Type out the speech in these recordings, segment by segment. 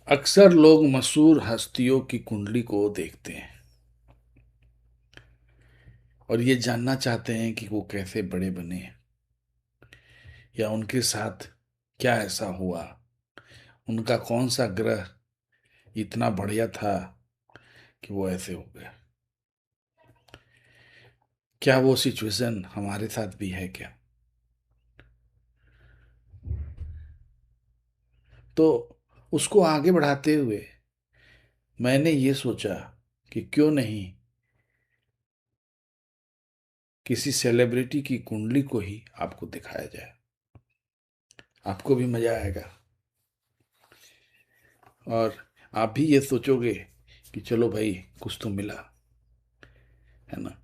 अक्सर लोग मशहूर हस्तियों की कुंडली को देखते हैं और ये जानना चाहते हैं कि वो कैसे बड़े बने या उनके साथ क्या ऐसा हुआ, उनका कौन सा ग्रह इतना बढ़िया था कि वो ऐसे हो गए। क्या वो सिचुएशन हमारे साथ भी है क्या? तो उसको आगे बढ़ाते हुए मैंने ये सोचा कि क्यों नहीं किसी सेलिब्रिटी की कुंडली को ही आपको दिखाया जाए। आपको भी मजा आएगा और आप भी ये सोचोगे कि चलो भाई कुछ तो मिला, है ना।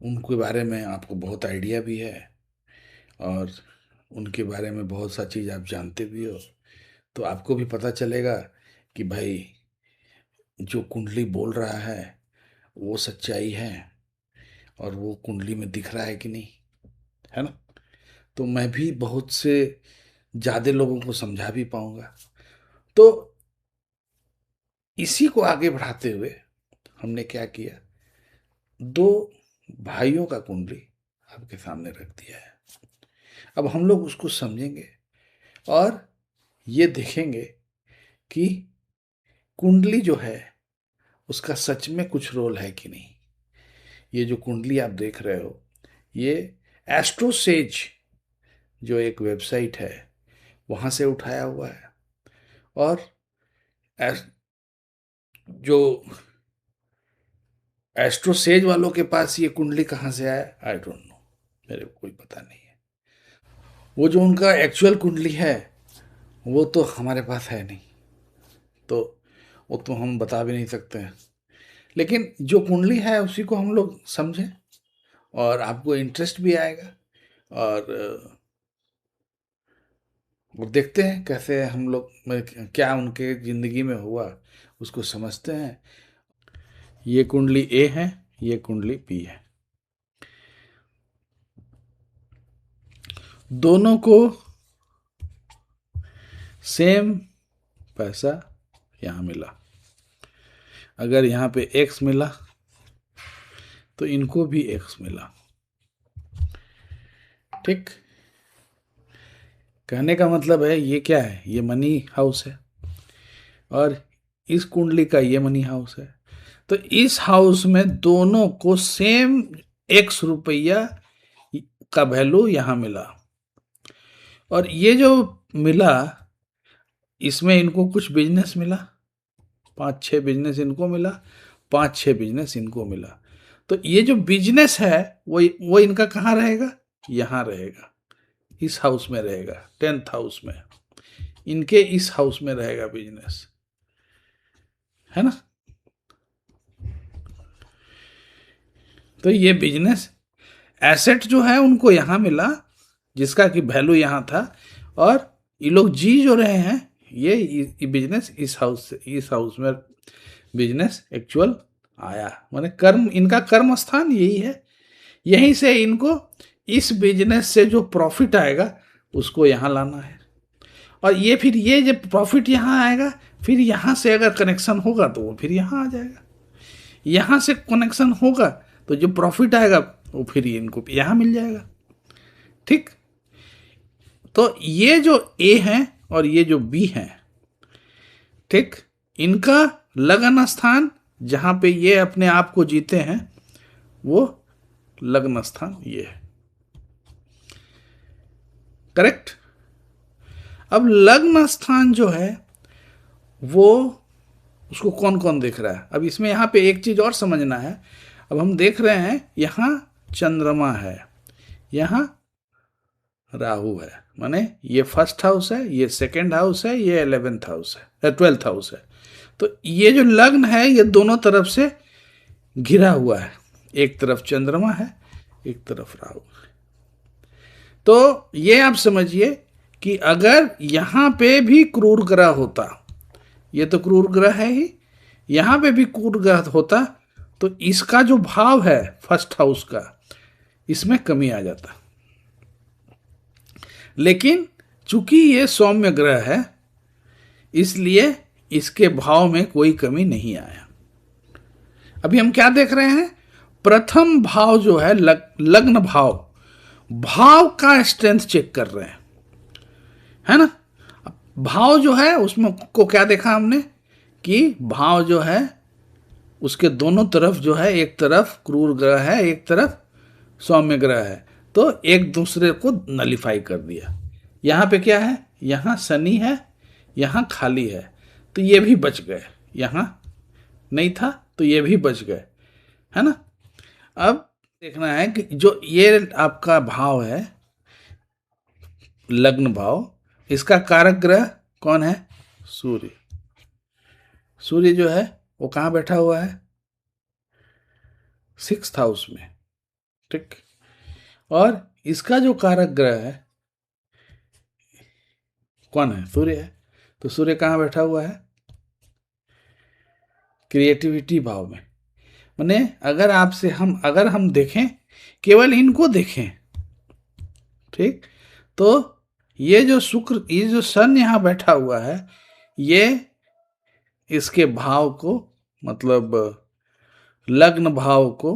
उनके बारे में आपको बहुत आइडिया भी है और उनके बारे में बहुत सा चीज़ आप जानते भी हो, तो आपको भी पता चलेगा कि भाई जो कुंडली बोल रहा है वो सच्चाई है और वो कुंडली में दिख रहा है कि नहीं, है ना। तो मैं भी बहुत से ज़्यादा लोगों को समझा भी पाऊंगा। तो इसी को आगे बढ़ाते हुए हमने क्या किया, दो भाइयों का कुंडली आपके सामने रख दिया है। अब हम लोग उसको समझेंगे और ये देखेंगे कि कुंडली जो है उसका सच में कुछ रोल है कि नहीं। ये जो कुंडली आप देख रहे हो ये एस्ट्रोसेज जो एक वेबसाइट है वहाँ से उठाया हुआ है। और एस- जो एस्ट्रोसेज वालों के पास ये कुंडली कहाँ से आया, आई डोंट नो, मेरे को कोई पता नहीं है। वो जो उनका एक्चुअल कुंडली है वो तो हमारे पास है नहीं, तो वो तो हम बता भी नहीं सकते हैं। लेकिन जो कुंडली है उसी को हम लोग समझें और आपको इंटरेस्ट भी आएगा। और वो देखते हैं कैसे हम लोग क्या उनके ज़िंदगी में हुआ उसको समझते हैं। ये कुंडली ए है, ये कुंडली बी है। दोनों को सेम पैसा यहाँ मिला। अगर यहाँ पे एक्स मिला तो इनको भी एक्स मिला। ठीक, कहने का मतलब है ये क्या है, ये मनी हाउस है और इस कुंडली का ये मनी हाउस है। तो इस हाउस में दोनों को सेम एक्स रुपया का वैल्यू यहाँ मिला। और ये जो मिला इसमें इनको कुछ बिजनेस मिला, पाँच छः बिजनेस इनको मिला, पाँच छः बिजनेस इनको मिला। तो ये जो बिजनेस है वो इनका कहाँ रहेगा, यहाँ रहेगा, इस हाउस में रहेगा, 10th हाउस में। इनके इस हाउस में रहेगा बिजनेस, है ना। तो ये बिजनेस एसेट जो है उनको यहाँ मिला जिसका कि वैल्यू यहाँ था। और ये लोग जी जो रहे हैं ये बिजनेस इस हाउस में बिजनेस एक्चुअल आया, माने कर्म, इनका कर्म स्थान यही है। यहीं से इनको इस बिजनेस से जो प्रॉफिट आएगा उसको यहाँ लाना है। और ये फिर ये जब प्रॉफिट यहाँ आएगा फिर यहाँ से अगर कनेक्शन होगा तो वो फिर यहाँ आ जाएगा। यहाँ से कनेक्शन होगा तो जो प्रॉफिट आएगा वो फिर इनको यहाँ मिल जाएगा। ठीक, तो ये जो ए है और ये जो बी है, ठीक, इनका लगन स्थान जहां पे ये अपने आप को जीते हैं वो लग्न स्थान ये है। करेक्ट। अब लग्न स्थान जो है वो उसको कौन कौन देख रहा है, अब इसमें यहाँ पे एक चीज और समझना है। अब हम देख रहे हैं यहाँ चंद्रमा है, यहाँ राहु है, माने ये फर्स्ट हाउस है, ये सेकंड हाउस है, ये 11th हाउस है, 12th हाउस है। तो ये जो लग्न है ये दोनों तरफ से घिरा हुआ है, एक तरफ चंद्रमा है एक तरफ राहु है। तो ये आप समझिए कि अगर यहां पे भी क्रूर ग्रह होता, ये तो क्रूर ग्रह है ही, यहां पे भी क्रूर ग्रह होता तो इसका जो भाव है फर्स्ट हाउस का इसमें कमी आ जाता। लेकिन चूंकि ये सौम्य ग्रह है इसलिए इसके भाव में कोई कमी नहीं आया। अभी हम क्या देख रहे हैं, प्रथम भाव जो है लग्न भाव, भाव का स्ट्रेंथ चेक कर रहे हैं, है ना। भाव जो है उसमें को क्या देखा हमने कि भाव जो है उसके दोनों तरफ जो है, एक तरफ क्रूर ग्रह है, एक तरफ सौम्य ग्रह है, तो एक दूसरे को नलीफाई कर दिया। यहाँ पे क्या है, यहाँ शनि है, यहाँ खाली है, तो ये भी बच गए, यहाँ नहीं था तो ये भी बच गए, है ना। अब देखना है कि जो ये आपका भाव है लग्न भाव, इसका कारक ग्रह कौन है, सूर्य। सूर्य जो है वो कहाँ बैठा हुआ है, 6th हाउस में, ठीक। और इसका जो कारक ग्रह है कौन है, सूर्य है। तो सूर्य कहाँ बैठा हुआ है, क्रिएटिविटी भाव में। माने अगर हम देखें, केवल इनको देखें, ठीक, तो ये जो शुक्र, ये जो सन यहाँ बैठा हुआ है, ये इसके भाव को, मतलब लग्न भाव को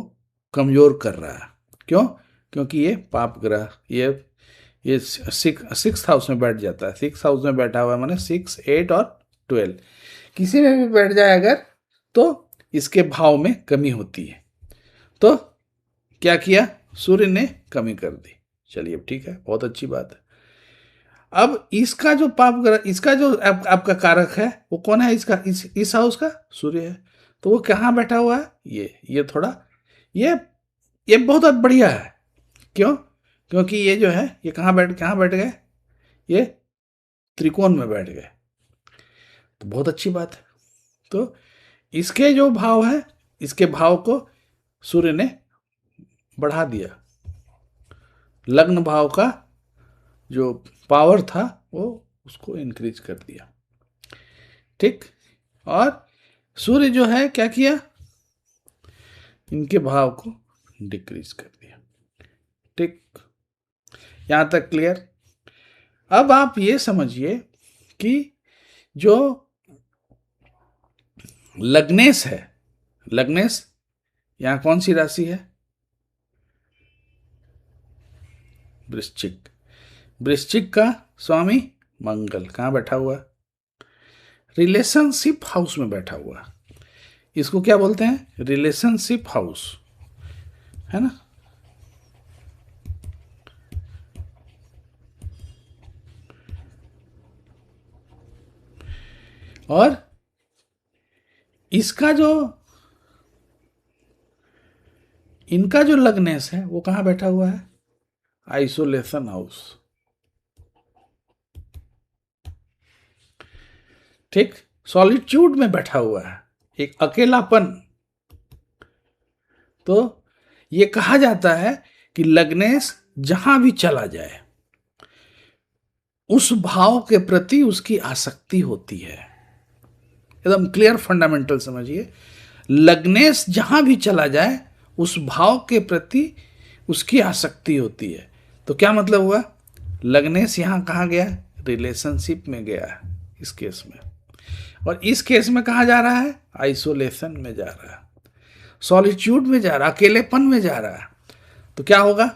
कमजोर कर रहा है। क्यों, क्योंकि ये पाप ग्रह, ये 6th हाउस में बैठ जाता है। 6th हाउस में बैठा हुआ है, माने 6, 8 और 12 किसी में भी बैठ जाए अगर, तो इसके भाव में कमी होती है। तो क्या किया, सूर्य ने कमी कर दी। चलिए ठीक है, बहुत अच्छी बात है। अब इसका जो पाप ग्रह, इसका जो आपका कारक है वो कौन है, इसका इस हाउस का सूर्य है। तो वो कहाँ बैठा हुआ है, ये थोड़ा ये बहुत बढ़िया है। क्यों, क्योंकि ये जो है ये कहाँ बैठ गए, ये त्रिकोण में बैठ गए, तो बहुत अच्छी बात है। तो इसके जो भाव है, इसके भाव को सूर्य ने बढ़ा दिया, लग्न भाव का जो पावर था वो उसको इंक्रीज कर दिया, ठीक। और सूर्य जो है क्या किया, इनके भाव को डिक्रीज कर दिया, ठीक। यहां तक क्लियर। अब आप ये समझिए कि जो लग्नेश है, लग्नेश यहां कौन सी राशि है, वृश्चिक। वृश्चिक का स्वामी मंगल कहां बैठा हुआ, रिलेशनशिप हाउस में बैठा हुआ। इसको क्या बोलते हैं, रिलेशनशिप हाउस, है ना। और इसका जो, इनका जो लग्नेश है वो कहां बैठा हुआ है, आइसोलेशन हाउस, ठीक। सॉलिट्यूड में बैठा हुआ है, एक अकेलापन। तो ये कहा जाता है कि लग्नेश जहां भी चला जाए उस भाव के प्रति उसकी आसक्ति होती है। एकदम क्लियर फंडामेंटल समझिए, लग्नेश जहां भी चला जाए उस भाव के प्रति उसकी आसक्ति होती है। तो क्या मतलब हुआ, लग्नेश यहां कहाँ गया, रिलेशनशिप में गया है इस केस में, और इस केस में कहाँ जा रहा है, आइसोलेशन में जा रहा है, सॉलिट्यूड में जा रहा है, अकेलेपन में जा रहा है। तो क्या होगा,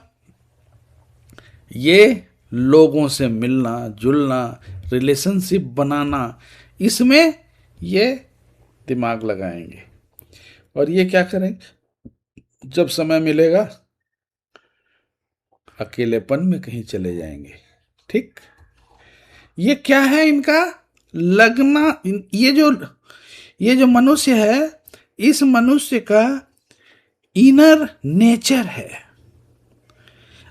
ये लोगों से मिलना जुलना, रिलेशनशिप बनाना, इसमें ये दिमाग लगाएंगे। और ये क्या करेंगे, जब समय मिलेगा अकेलेपन में कहीं चले जाएंगे, ठीक। ये क्या है इनका लगना, ये जो मनुष्य है, इस मनुष्य का इनर नेचर है।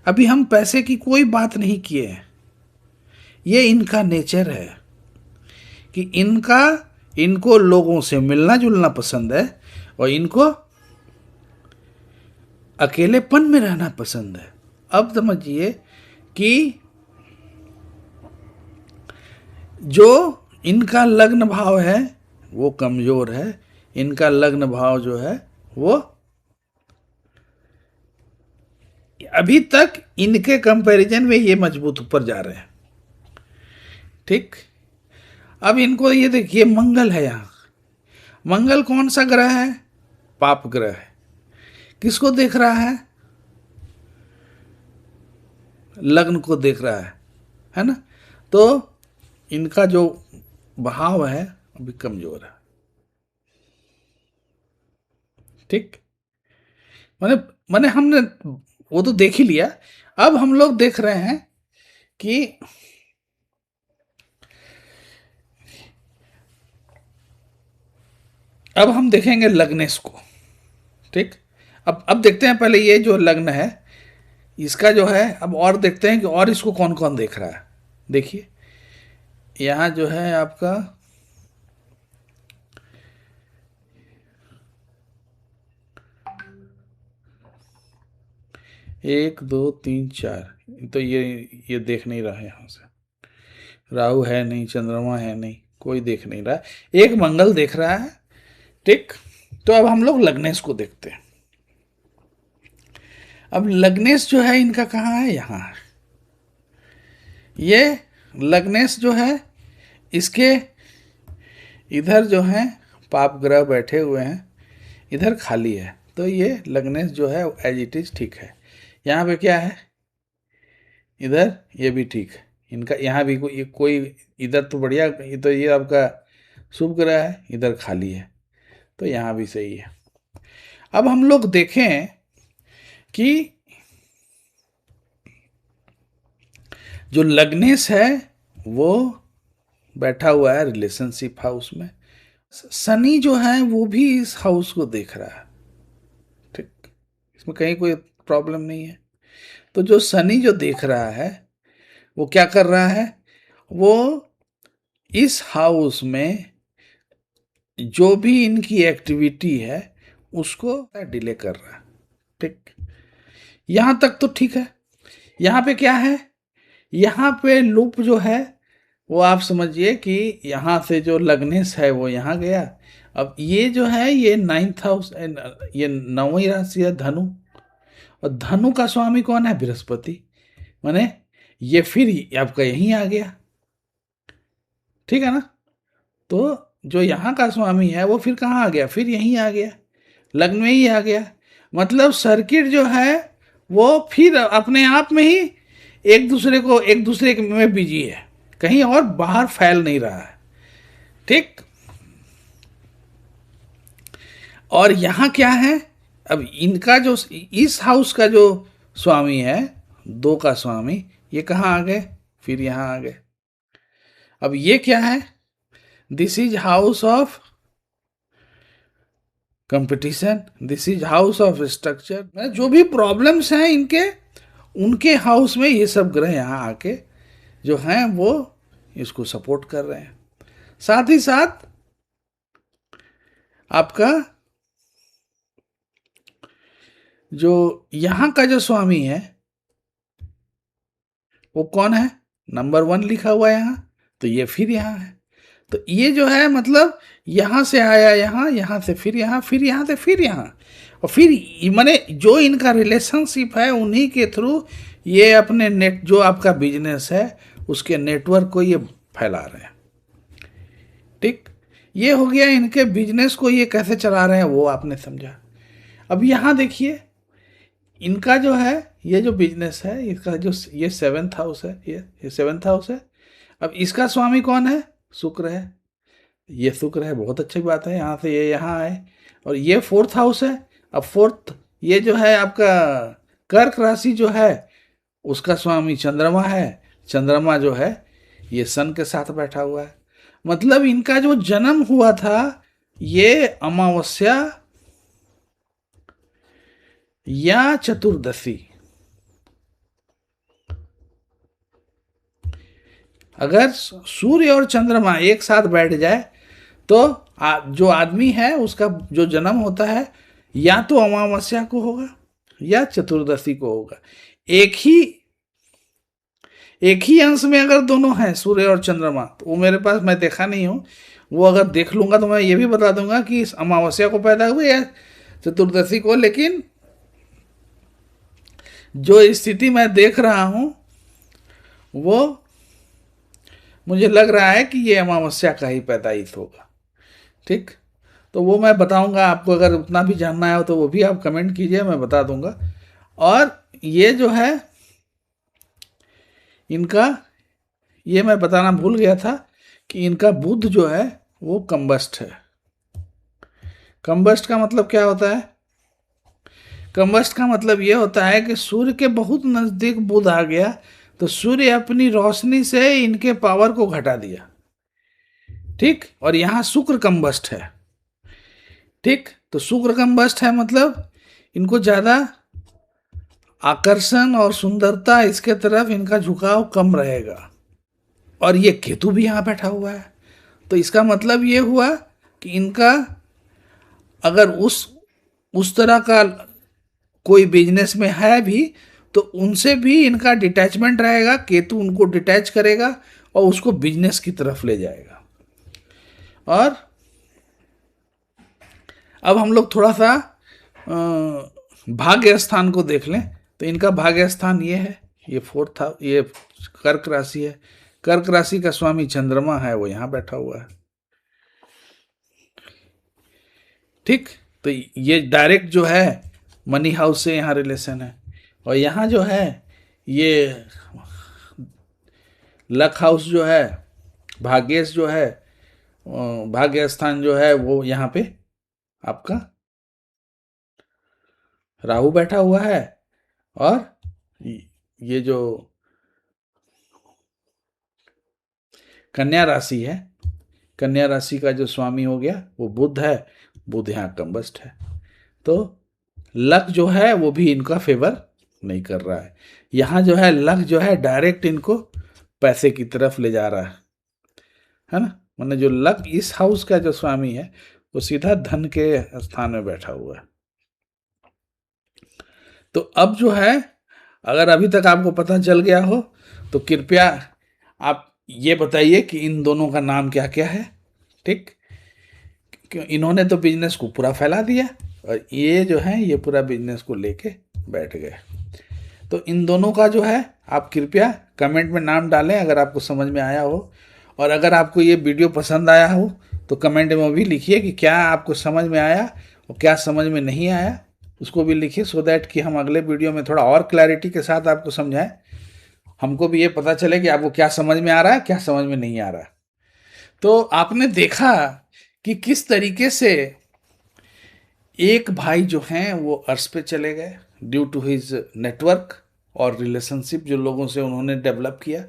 अभी हम पैसे की कोई बात नहीं किए, ये इनका नेचर है कि इनको लोगों से मिलना जुलना पसंद है और इनको अकेलेपन में रहना पसंद है। अब समझिए कि जो इनका लग्न भाव है वो कमजोर है, इनका लग्न भाव जो है वो अभी तक इनके कंपैरिजन में ये मजबूत ऊपर जा रहे हैं, ठीक। अब इनको ये देखिए, मंगल है यहाँ। मंगल कौन सा ग्रह है? पाप ग्रह है। किसको देख रहा है? लग्न को देख रहा है ना। तो इनका जो भाव है अभी कमजोर है। ठीक, मैंने मैंने हमने वो तो देख ही लिया। अब हम लोग देख रहे हैं कि अब हम देखेंगे लग्नेश को। ठीक, अब देखते हैं पहले ये जो लग्न है इसका जो है, अब और देखते हैं कि और इसको कौन कौन देख रहा है। देखिए यहाँ जो है आपका एक दो तीन चार, तो ये देख नहीं रहा है यहाँ से। राहु है नहीं, चंद्रमा है नहीं, कोई देख नहीं रहा। एक मंगल देख रहा है। ठीक, तो अब हम लोग लग्नेश को देखते हैं। अब लग्नेश जो है इनका कहाँ है? यहाँ है। ये लग्नेश जो है इसके इधर जो है पाप ग्रह बैठे हुए हैं, इधर खाली है। तो ये लग्नेश जो है एज इट इज ठीक है। यहाँ पे क्या है? इधर ये भी ठीक है। इनका यहाँ भी कोई इधर तो बढ़िया, ये तो ये आपका शुभ ग्रह है, इधर खाली है, तो यहाँ भी सही है। अब हम लोग देखें कि जो लग्नेश है वो बैठा हुआ है रिलेशनशिप हाउस में। शनि जो है वो भी इस हाउस को देख रहा है। ठीक, इसमें कहीं कोई प्रॉब्लम नहीं है। तो जो शनि जो देख रहा है वो क्या कर रहा है? वो इस हाउस में जो भी इनकी एक्टिविटी है उसको डिले कर रहा है। ठीक, यहां तक तो ठीक है। यहाँ पे क्या है? यहाँ पे लूप जो है वो आप समझिए कि यहाँ से जो लग्नेश है वो यहाँ गया। अब ये जो है ये 9th हाउस, ये 9वीं राशि है धनु, और धनु का स्वामी कौन है? बृहस्पति। माने ये फिर आपका यहीं आ गया। ठीक है ना। तो जो यहाँ का स्वामी है वो फिर कहाँ आ गया? फिर यहीं आ गया, लग्न में ही आ गया। मतलब सर्किट जो है वो फिर अपने आप में ही एक दूसरे में बिजी है, कहीं और बाहर फैल नहीं रहा है। ठीक, और यहाँ क्या है? अब इनका जो इस हाउस का जो स्वामी है, 2 का स्वामी, ये कहाँ आ गए? फिर यहाँ आ गए। अब ये क्या है? This is house of competition, this is house of structure. जो भी प्रॉब्लम्स हैं इनके, उनके हाउस में ये सब ग्रह यहाँ आके जो हैं वो इसको सपोर्ट कर रहे हैं। साथ ही साथ आपका जो यहाँ का जो स्वामी है वो कौन है? नंबर 1 लिखा हुआ है यहाँ, तो ये फिर यहाँ है। तो ये जो है मतलब यहाँ से आया यहाँ, यहाँ से फिर यहाँ, फिर यहाँ से फिर यहाँ, और फिर माने जो इनका रिलेशनशिप है उन्हीं के थ्रू ये अपने नेट, जो आपका बिजनेस है उसके नेटवर्क को ये फैला रहे हैं। ठीक, ये हो गया इनके बिजनेस को ये कैसे चला रहे हैं वो आपने समझा। अब यहाँ देखिए इनका जो है ये जो बिजनेस है इसका जो ये 7th हाउस है, ये 7th हाउस है। अब इसका स्वामी कौन है? शुक्र है। ये शुक्र है, बहुत अच्छी बात है। यहाँ से ये यहाँ आए, और ये 4th हाउस है। अब 4th ये जो है आपका कर्क राशि जो है उसका स्वामी चंद्रमा है। चंद्रमा जो है ये सन के साथ बैठा हुआ है। मतलब इनका जो जन्म हुआ था ये अमावस्या या चतुर्दशी, अगर सूर्य और चंद्रमा एक साथ बैठ जाए तो जो आदमी है उसका जो जन्म होता है या तो अमावस्या को होगा या चतुर्दशी को होगा। एक ही अंश में अगर दोनों हैं सूर्य और चंद्रमा, तो वो मेरे पास, मैं देखा नहीं हूँ, वो अगर देख लूंगा तो मैं ये भी बता दूंगा कि इस अमावस्या को पैदा हुए या चतुर्दशी को। लेकिन जो स्थिति मैं देख रहा हूँ वो मुझे लग रहा है कि ये अमावस्या का ही पैदाइश होगा। ठीक, तो वो मैं बताऊंगा आपको, अगर उतना भी जानना है तो वो भी आप कमेंट कीजिए, मैं बता दूंगा। और ये जो है इनका, ये मैं बताना भूल गया था कि इनका बुध जो है वो कंबस्ट है। कंबस्ट का मतलब क्या होता है? कंबस्ट का मतलब ये होता है कि सूर्य के बहुत नजदीक बुध आ गया, तो सूर्य अपनी रोशनी से इनके पावर को घटा दिया। ठीक, और यहाँ शुक्र कंबस्ट है। ठीक, तो शुक्र कंबस्ट है मतलब इनको ज्यादा आकर्षण और सुंदरता, इसके तरफ इनका झुकाव कम रहेगा। और ये केतु भी यहाँ बैठा हुआ है, तो इसका मतलब ये हुआ कि इनका अगर उस तरह का कोई बिजनेस में है भी, तो उनसे भी इनका डिटैचमेंट रहेगा। केतु उनको डिटैच करेगा और उसको बिजनेस की तरफ ले जाएगा। और अब हम लोग थोड़ा सा भाग्य स्थान को देख लें, तो इनका भाग्य स्थान ये है, ये फोर्थ था, ये कर्क राशि है। कर्क राशि का स्वामी चंद्रमा है, वो यहाँ बैठा हुआ है। ठीक, तो ये डायरेक्ट जो है मनी हाउस से यहाँ रिलेशन है। और यहाँ जो है ये लक हाउस जो है, भाग्येश जो है, भाग्य स्थान जो है वो यहाँ पे आपका राहु बैठा हुआ है। और ये जो कन्या राशि है, कन्या राशि का जो स्वामी हो गया वो बुध है। बुध यहाँ कंबस्ट है, तो लक जो है वो भी इनका फेवर नहीं कर रहा है। यहाँ जो है लक जो है डायरेक्ट इनको पैसे की तरफ ले जा रहा है ना। मतलब जो लक इस हाउस का जो स्वामी है वो सीधा धन के स्थान में बैठा हुआ है। तो अब जो है, अगर अभी तक आपको पता चल गया हो तो कृपया आप ये बताइए कि इन दोनों का नाम क्या क्या है। ठीक, क्यों इन्होंने तो बिजनेस को पूरा फैला दिया और ये जो है ये पूरा बिजनेस को लेके बैठ गए। तो इन दोनों का जो है आप कृपया कमेंट में नाम डालें अगर आपको समझ में आया हो। और अगर आपको ये वीडियो पसंद आया हो तो कमेंट में भी लिखिए कि क्या आपको समझ में आया और क्या समझ में नहीं आया, उसको भी लिखिए, सो दैट कि हम अगले वीडियो में थोड़ा और क्लैरिटी के साथ आपको समझाएं। हमको भी ये पता चले कि आपको क्या समझ में आ रहा है, क्या समझ में नहीं आ रहा है। तो आपने देखा कि किस तरीके से एक भाई जो हैं वो अर्श पे चले गए ड्यू टू हिज नेटवर्क और रिलेशनशिप जो लोगों से उन्होंने डेवलप किया,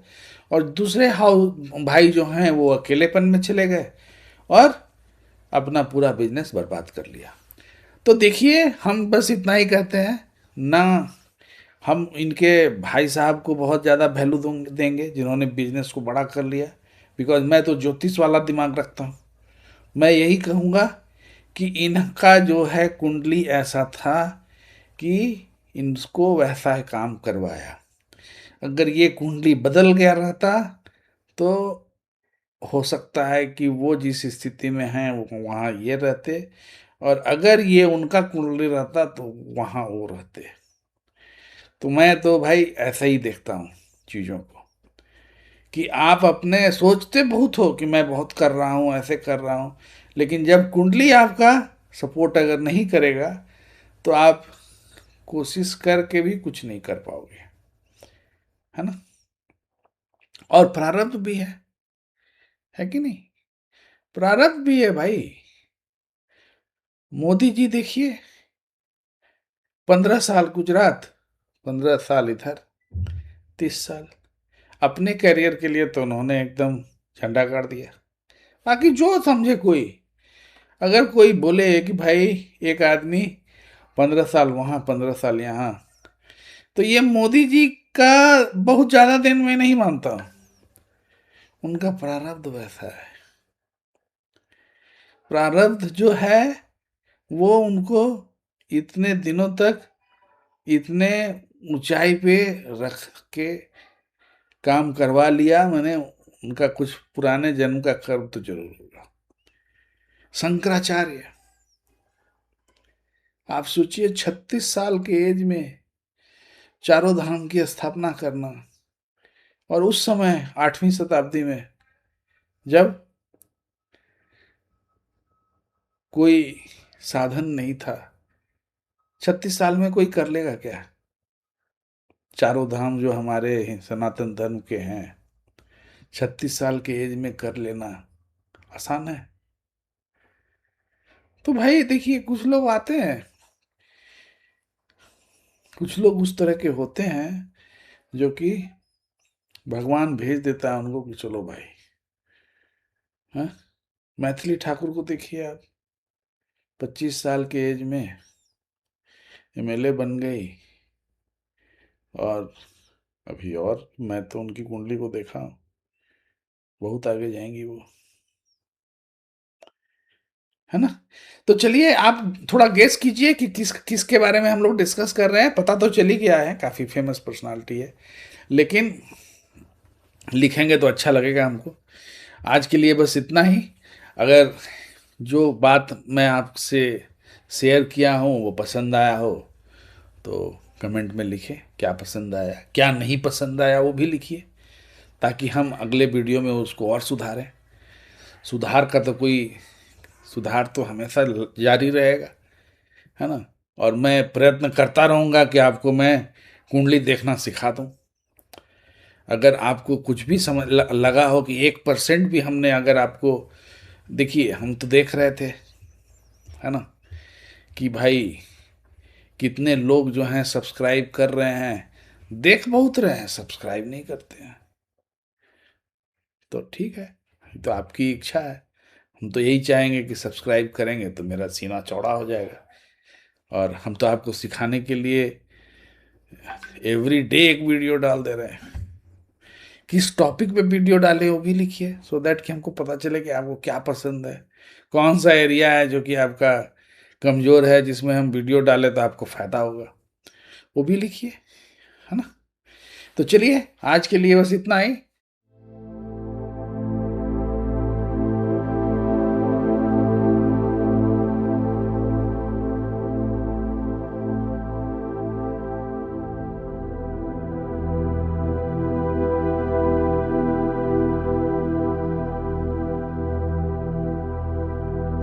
और दूसरे भाई जो हैं वो अकेलेपन में चले गए और अपना पूरा बिजनेस बर्बाद कर लिया। तो देखिए, हम बस इतना ही कहते हैं ना, हम इनके भाई साहब को बहुत ज़्यादा वैल्यू देंगे जिन्होंने बिजनेस को बड़ा कर लिया। बिकॉज मैं तो ज्योतिष वाला दिमाग रखता हूँ। मैं यही कहूँगा कि इनका जो है कुंडली ऐसा था कि इनको वैसा काम करवाया। अगर ये कुंडली बदल गया रहता तो हो सकता है कि वो जिस स्थिति में हैं वो वहाँ ये रहते, और अगर ये उनका कुंडली रहता तो वहाँ वो रहते। तो मैं तो भाई ऐसा ही देखता हूँ चीज़ों को, कि आप अपने सोचते बहुत हो कि मैं बहुत कर रहा हूँ, ऐसे कर रहा हूँ, लेकिन जब कुंडली आपका सपोर्ट अगर नहीं करेगा तो आप कोशिश करके भी कुछ नहीं कर पाओगे, है ना। और प्रारब्ध भी है कि नहीं? प्रारब्ध भी है भाई। मोदी जी देखिए, 15 साल गुजरात, 15 साल इधर, 30 साल अपने करियर के लिए तो उन्होंने एकदम झंडा गाड़ दिया। बाकी जो समझे कोई, अगर कोई बोले कि भाई एक आदमी 15 साल वहाँ 15 साल यहाँ, तो ये मोदी जी का बहुत ज्यादा दिन में नहीं मानता। उनका प्रारब्ध वैसा है। प्रारब्ध जो है वो उनको इतने दिनों तक इतने ऊंचाई पे रख के काम करवा लिया। मैंने उनका कुछ पुराने जन्म का कर्म तो जरूर होगा। शंकराचार्य, आप सोचिए 36 साल के एज में चारों धाम की स्थापना करना, और उस समय 8वीं शताब्दी में जब कोई साधन नहीं था। 36 साल में कोई कर लेगा क्या? चारों धाम जो हमारे सनातन धर्म के हैं, 36 साल के एज में कर लेना आसान है? तो भाई देखिए, कुछ लोग आते हैं, कुछ लोग उस तरह के होते हैं जो कि भगवान भेज देता है उनको कि चलो भाई। हाँ, मैथिली ठाकुर को देखिए आप, 25 साल के एज में एमएलए बन गई। और अभी, और मैं तो उनकी कुंडली को देखा हूं, बहुत आगे जाएंगी वो, है ना? तो चलिए आप थोड़ा गेस कीजिए कि किसके बारे में हम लोग डिस्कस कर रहे हैं। पता तो चल ही गया है, काफी फेमस पर्सनालिटी है, लेकिन लिखेंगे तो अच्छा लगेगा हमको। आज के लिए बस इतना ही। अगर जो बात मैं आपसे शेयर किया हूँ वो पसंद आया हो तो कमेंट में लिखें, क्या पसंद आया, क्या नहीं पसंद आया वो भी लिखिए, ताकि हम अगले वीडियो में उसको और सुधारें। सुधार का तो कोई, सुधार तो हमेशा जारी रहेगा, है ना? और मैं प्रयत्न करता रहूँगा कि आपको मैं कुंडली देखना सिखा दूँ। अगर आपको कुछ भी लगा हो कि 1% भी हमने, अगर आपको, देखिए हम तो देख रहे थे, है ना, कि भाई कितने लोग जो हैं सब्सक्राइब कर रहे हैं, देख बहुत रहे हैं, सब्सक्राइब नहीं करते हैं। तो ठीक है, तो आपकी इच्छा है। हम तो यही चाहेंगे कि सब्सक्राइब करेंगे तो मेरा सीना चौड़ा हो जाएगा। और हम तो आपको सिखाने के लिए एवरी डे एक वीडियो डाल दे रहे हैं। किस टॉपिक पे वीडियो डाले वो भी लिखिए, सो दैट कि हमको पता चले कि आपको क्या पसंद है, कौन सा एरिया है जो कि आपका कमज़ोर है, जिसमें हम वीडियो डालें तो आपको फ़ायदा होगा, वो भी लिखिए, है ना? तो चलिए आज के लिए बस इतना ही।